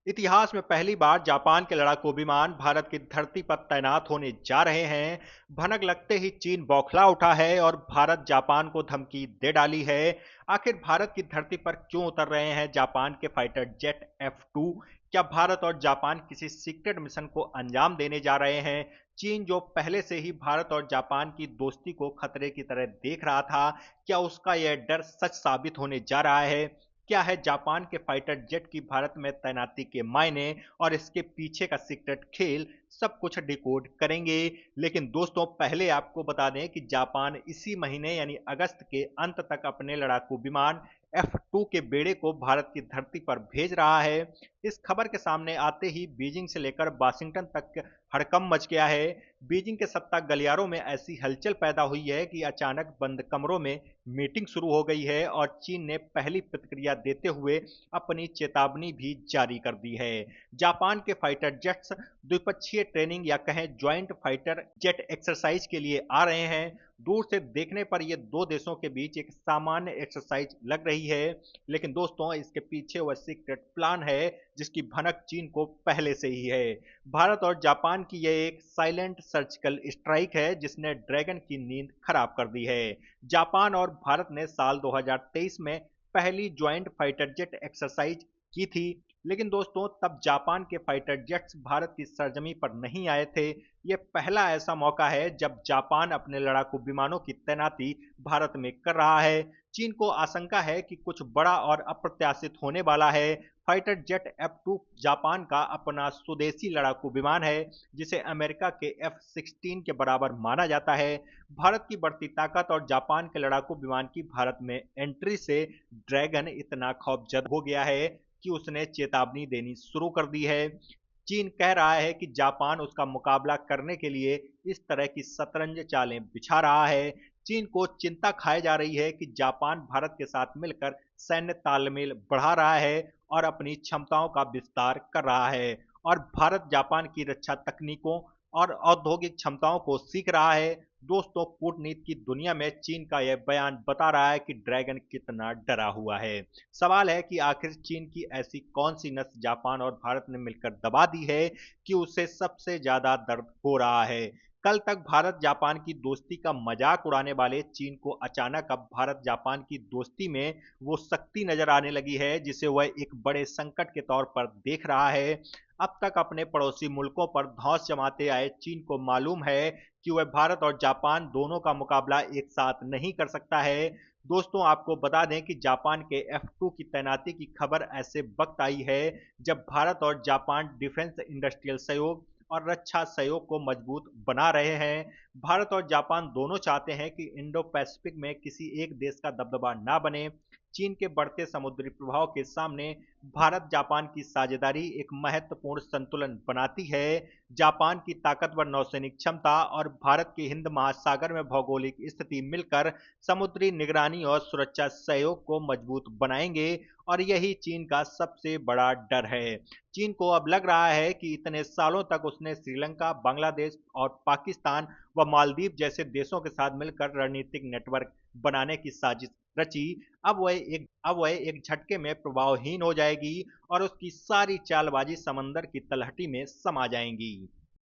इतिहास में पहली बार जापान के लड़ाकू विमान भारत की धरती पर तैनात होने जा रहे हैं। भनक लगते ही चीन बौखला उठा है और भारत जापान को धमकी दे डाली है। आखिर भारत की धरती पर क्यों उतर रहे हैं जापान के फाइटर जेट F2? क्या भारत और जापान किसी सीक्रेट मिशन को अंजाम देने जा रहे हैं? चीन जो पहले से ही भारत और जापान की दोस्ती को खतरे की तरह देख रहा था, क्या उसका यह डर सच साबित होने जा रहा है? क्या है जापान के फाइटर जेट की भारत में तैनाती के मायने और इसके पीछे का सीक्रेट खेल, सब कुछ डिकोड करेंगे। लेकिन दोस्तों, पहले आपको बता दें कि जापान इसी महीने यानी अगस्त के अंत तक अपने लड़ाकू विमान F2 के बेड़े को भारत की धरती पर भेज रहा है। इस खबर के सामने आते ही बीजिंग से लेकर वाशिंगटन तक हड़कंप मच गया है। बीजिंग के सत्ता गलियारों में ऐसी हलचल पैदा हुई है कि अचानक बंद कमरों में मीटिंग शुरू हो गई है और चीन ने पहली प्रतिक्रिया देते हुए अपनी चेतावनी भी जारी कर दी है। जापान के फाइटर जेट्स द्विपक्षीय ट्रेनिंग या कहें ज्वाइंट फाइटर जेट एक्सरसाइज के लिए आ रहे हैं। दूर से देखने पर यह दो देशों के बीच एक सामान्य एक्सरसाइज लग रही है, लेकिन दोस्तों, इसके पीछे वह सीक्रेट प्लान है जिसकी भनक चीन को पहले से ही है। भारत और जापान की यह एक साइलेंट सर्जिकल स्ट्राइक है जिसने ड्रैगन की नींद खराब कर दी है। जापान और भारत ने साल 2023 में पहली ज्वाइंट फाइटर जेट एक्सरसाइज की थी, लेकिन दोस्तों, तब जापान के फाइटर जेट्स भारत की सरजमी पर नहीं आए थे। यह पहला ऐसा मौका है जब जापान अपने लड़ाकू विमानों की तैनाती भारत में कर रहा है। चीन को आशंका है कि कुछ बड़ा और अप्रत्याशित होने वाला है। फाइटर जेट F2 जापान का अपना स्वदेशी लड़ाकू विमान है जिसे अमेरिका के F-16 के बराबर माना जाता है। भारत की बढ़ती ताकत और जापान के लड़ाकू विमान की भारत में एंट्री से ड्रैगन इतना खौफजदा हो गया है कि उसने चेतावनी देनी शुरू कर दी है। चीन कह रहा है कि जापान उसका मुकाबला करने के लिए इस तरह की शतरंज चालें बिछा रहा है। चीन को चिंता खाए जा रही है कि जापान भारत के साथ मिलकर सैन्य तालमेल बढ़ा रहा है और अपनी क्षमताओं का विस्तार कर रहा है और भारत जापान की रक्षा तकनीकों और औद्योगिक क्षमताओं को सीख रहा है। दोस्तों, कूटनीति की दुनिया में चीन का यह बयान बता रहा है कि ड्रैगन कितना डरा हुआ है। सवाल है कि आखिर चीन की ऐसी कौन सी नस जापान और भारत ने मिलकर दबा दी है कि उसे सबसे ज्यादा दर्द हो रहा है। कल तक भारत जापान की दोस्ती का मजाक उड़ाने वाले चीन को अचानक अब भारत जापान की दोस्ती में वो शक्ति नजर आने लगी है जिसे वह एक बड़े संकट के तौर पर देख रहा है। अब तक अपने पड़ोसी मुल्कों पर धौंस जमाते आए चीन को मालूम है कि वह भारत और जापान दोनों का मुकाबला एक साथ नहीं कर सकता है। दोस्तों, आपको बता दें कि जापान के F2 की तैनाती की खबर ऐसे वक्त आई है जब भारत और जापान डिफेंस इंडस्ट्रियल सहयोग और रक्षा सहयोग को मजबूत बना रहे हैं। भारत और जापान दोनों चाहते हैं कि इंडो पैसिफिक में किसी एक देश का दबदबा ना बने। चीन के बढ़ते समुद्री प्रभाव के सामने भारत जापान की साझेदारी एक महत्वपूर्ण संतुलन बनाती है। जापान की ताकतवर नौसैनिक क्षमता और भारत के हिंद महासागर में भौगोलिक स्थिति मिलकर समुद्री निगरानी और सुरक्षा सहयोग को मजबूत बनाएंगे और यही चीन का सबसे बड़ा डर है। चीन को अब लग रहा है कि इतने सालों तक उसने श्रीलंका, बांग्लादेश और पाकिस्तान व मालदीव जैसे देशों के साथ मिलकर रणनीतिक नेटवर्क बनाने की साजिश रची। अब वह एक झटके में प्रभावहीन हो जाएगी और उसकी सारी चालबाजी समंदर की तलहटी में समा जाएंगी।